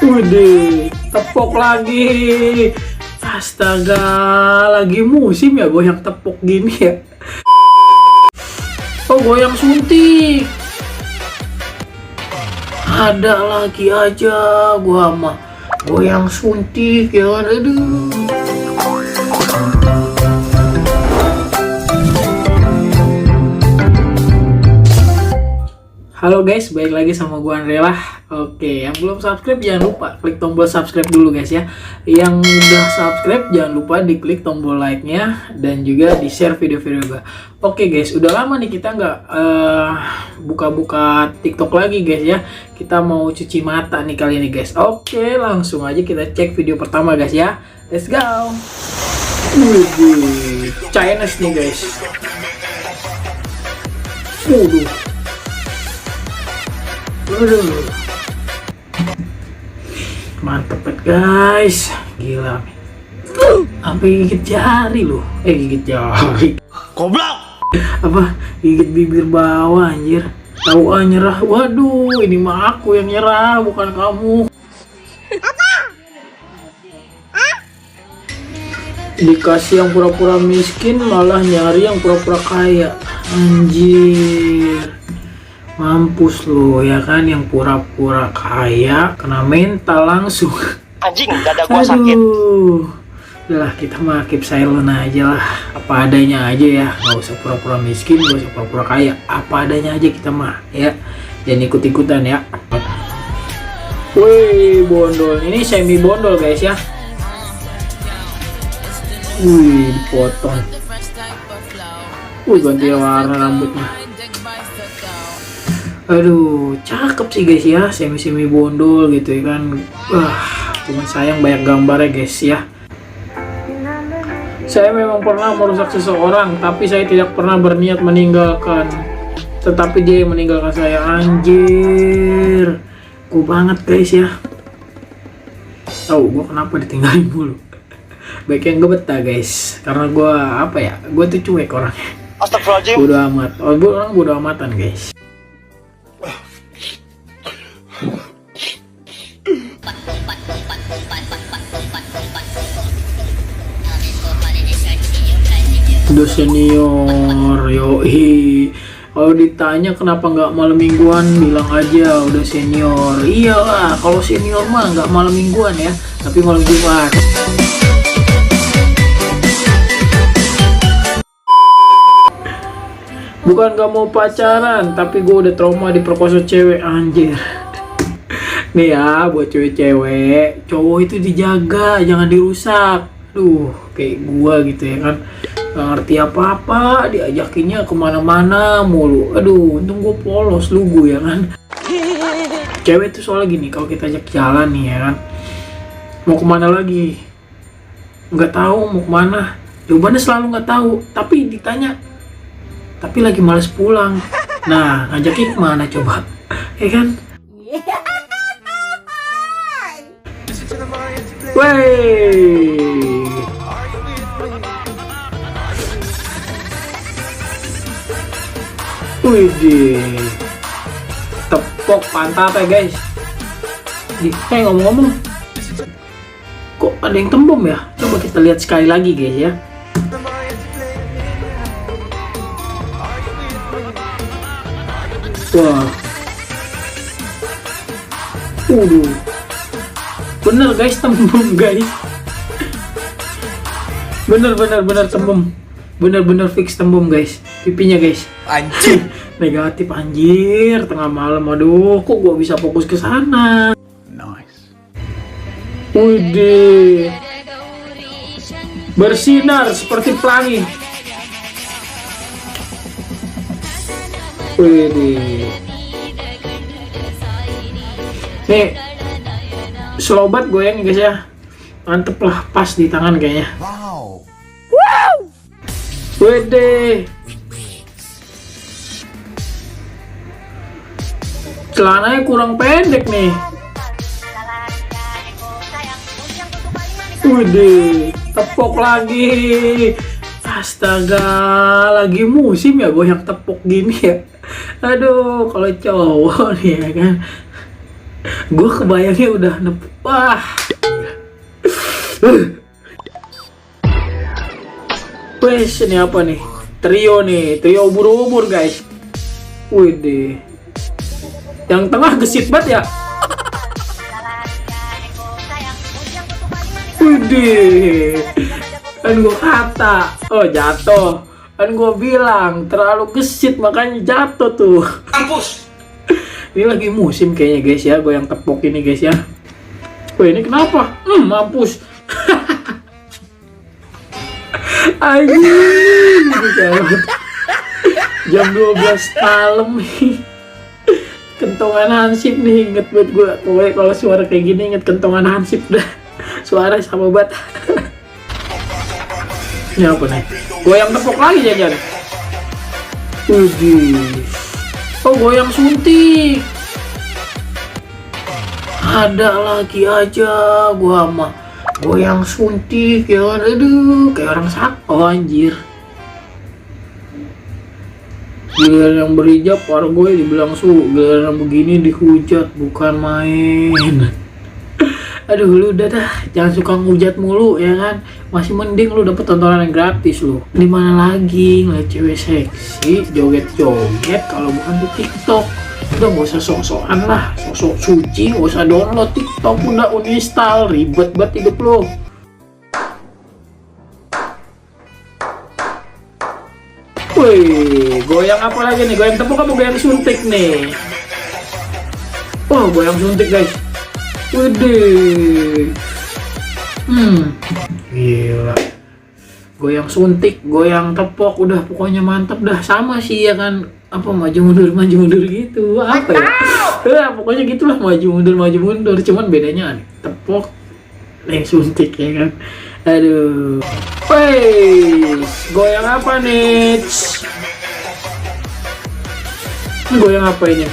Widih, tepok lagi. Astaga, lagi musim ya goyang tepok gini ya. Oh, goyang suntik. Ada lagi aja gua mah goyang suntik ya. Aduh. Halo guys, balik lagi sama gua Andre lah. Oke, yang belum subscribe jangan lupa klik tombol subscribe dulu guys ya. Yang udah subscribe jangan lupa diklik tombol like-nya dan juga di share video-video gua. Oke guys, udah lama nih kita nggak buka-buka TikTok lagi guys ya. Kita mau cuci mata nih kali ini guys. Oke, langsung aja kita cek video pertama guys ya. Let's go. Wih, Chinese nih guys. Aduh, mantep banget guys, gila nih. Sampai gigit jari loh, gigit jari. Goblok. Apa? Gigit bibir bawah anjir. Tahu nyerah. Waduh, ini mah aku yang nyerah, bukan kamu. Dikasih yang pura-pura miskin malah nyari yang pura-pura kaya. Anjir. Mampus lo ya kan, yang pura-pura kaya kena mental langsung. Anjing, dada gua sakit. Udah kita mah keep silent aja lah, apa adanya aja ya, nggak usah pura-pura miskin, nggak usah pura-pura kaya, apa adanya aja kita mah ya, jangan ikut-ikutan ya. Wih, bondol ini semi bondol guys ya. Wih, dipotong. Wih, ganti warna rambutnya. Aduh, cakep sih guys ya, semi-semi bondol gitu ya kan. Wah, cuman sayang banyak gambarnya guys ya. Saya memang pernah merusak seseorang, tapi saya tidak pernah berniat meninggalkan. Tetapi dia yang meninggalkan saya. Anjir, gue banget guys ya. Tahu gue kenapa ditinggalin mulu? Baik yang gue betah guys, karena gue apa ya? Gue tuh cuek orangnya. Astagfirullahaladzim. Bodo amat. Orang bodo amatan guys. Udah senior, yoi. Kalau ditanya kenapa nggak malam mingguan, bilang aja udah senior. Iyalah, kalau senior mah nggak malam mingguan ya, tapi malam Jumat. Bukan gak mau pacaran, tapi gue udah trauma diperkosa cewek, anjir. Nih ya, buat cewek-cewek, cowok itu dijaga, jangan dirusak. Duh, kayak gua gitu ya kan, gak ngerti apa-apa, diajakinnya kemana-mana mulu. Aduh, untung gue polos, lugu ya kan. Cewek tuh soalnya gini, kalau kita ajak jalan nih ya kan, mau kemana lagi, nggak tahu mau kemana, jawabannya selalu nggak tahu. Tapi ditanya, tapi lagi males pulang. Nah, ngajakin kemana coba, ya kan? Wey, widih, tepok pantat ya guys. Ngomong-ngomong, kok ada yang tembem ya? Coba kita lihat sekali lagi guys ya. Wah, bener guys, tembem guys. Bener tembem, bener fix tembem guys, pipinya guys. Anjing. Negatif anjir, tengah malam. Aduh, kok gua bisa fokus ke sana. Nice. Widih, bersinar seperti pelangi. Widih, nih slow banget goyang guys ya, mantep lah, pas di tangan kayaknya. Wow. Widih, celananya kurang pendek nih. Widih, tepok lagi. Astaga, lagi musim ya goyang tepok gini ya. Aduh, kalau cowok nih ya kan, Gue kebayangnya udah wah. Wes, ini apa nih? Trio ubur-ubur guys. Widih. Yang tengah gesit banget ya. Widih. Kan gue kata, oh jatuh. Kan gue bilang terlalu gesit makanya jatuh tuh. Kampus. Ini lagi musim kayaknya guys ya, goyang tepok ini guys ya. Wah ini kenapa? Mampus. Anjing. Jam 12 malam nih. Kentongan Hansip nih, inget buat gue. Pokoknya kalau suara kayak gini inget kentongan Hansip dah. Suara sama banget. Ini apa nih? Goyang tepok lagi jajan. Oh goyang suntik. Ada lagi aja gua mah goyang suntik ya kan. Aduh kayak orang sakau anjir. Giliran yang berhijab gue dibilang giliran yang begini dihujat, bukan main. Aduh lu udah dah, jangan suka ngehujat mulu ya kan. Masih mending lu dapet tontonan yang gratis lu. Dimana lagi ngeliat cewek seksi joget-joget kalau bukan di TikTok. Udah gak usah sok-sokan lah, sok-sok suci, gak usah download TikTok, udah uninstall, ribet banget hidup lu. Wih, goyang apa lagi nih? Goyang tepuk apa goyang suntik nih? Oh, goyang suntik guys. Widih. Gila. Goyang suntik, goyang tepok, udah pokoknya mantep dah. Sama sih ya kan, apa maju mundur gitu. Apa ya? Pokoknya gitulah, maju mundur. Cuman bedanya tepok yang suntik ya kan. Aduh. Wes, goyang apa nih? Ini goyang apa ini?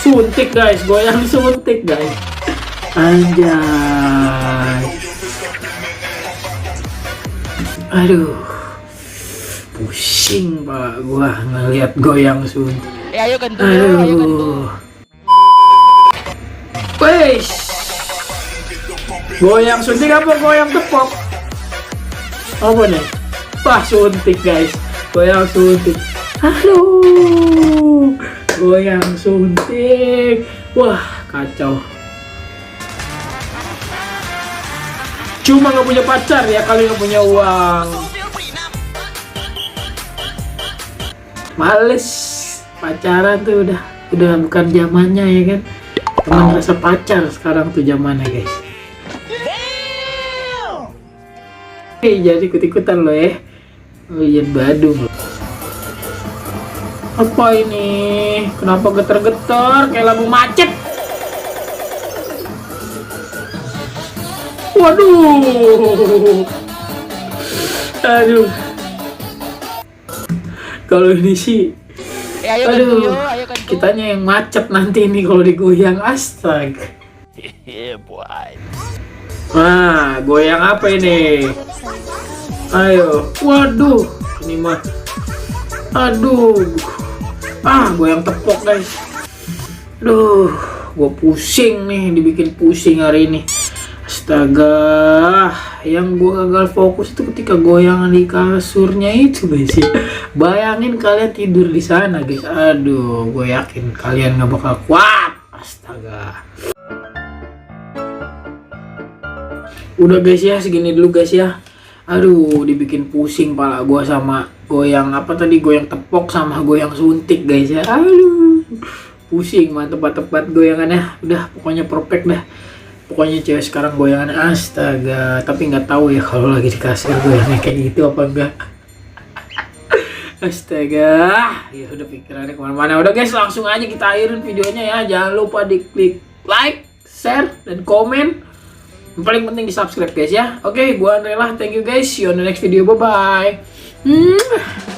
Suntik guys, goyang suntik guys. Anjay. Aduh. Pusing pak gua ngeliat goyang suntik. Ayo gantung, ayo gantung. Wes. Goyang suntik apa goyang tepok? Apa nih? Wah suntik guys. Goyang suntik. Halo. Goyang suntik. Wah kacau. Cuma nggak punya pacar ya, kali nggak punya uang. Males pacaran tuh udah bukan zamannya ya kan. Teman rasa pacar sekarang tuh zamannya guys. Jadi ikut-ikutan lo ya. Lian Badung lo. Apa ini? Kenapa getar-getar kayak lagu macet? Waduh. Aduh. Kalau ini sih aduh, kitanya yang macet nanti ini kalau digoyang, astaga. Yeah, boy. Nah, goyang apa ini? Ayo, waduh, ini mah, aduh, goyang tepok guys. Aduh, gua pusing nih, dibikin pusing hari ini. Astaga, yang gua gagal fokus itu ketika goyangan di kasurnya itu guys. Bayangin kalian tidur di sana guys. Aduh, gue yakin kalian nggak bakal kuat. Astaga. Udah guys ya, segini dulu guys ya. Aduh, dibikin pusing pala gua sama goyang apa tadi, goyang tepok sama goyang suntik guys ya. Aduh, pusing, mantep goyangannya. Udah, pokoknya perfect dah. Pokoknya cewek sekarang goyangannya astaga. Tapi nggak tahu ya kalau lagi di kasur goyangnya kayak gitu apa enggak. Astaga, ya udah pikirannya kemana-mana. Udah guys, langsung aja kita akhirin videonya ya. Jangan lupa diklik like, share, dan komen. Yang paling penting di subscribe guys ya. Oke, gua Andre lah. Thank you guys. See you on the next video. Bye bye.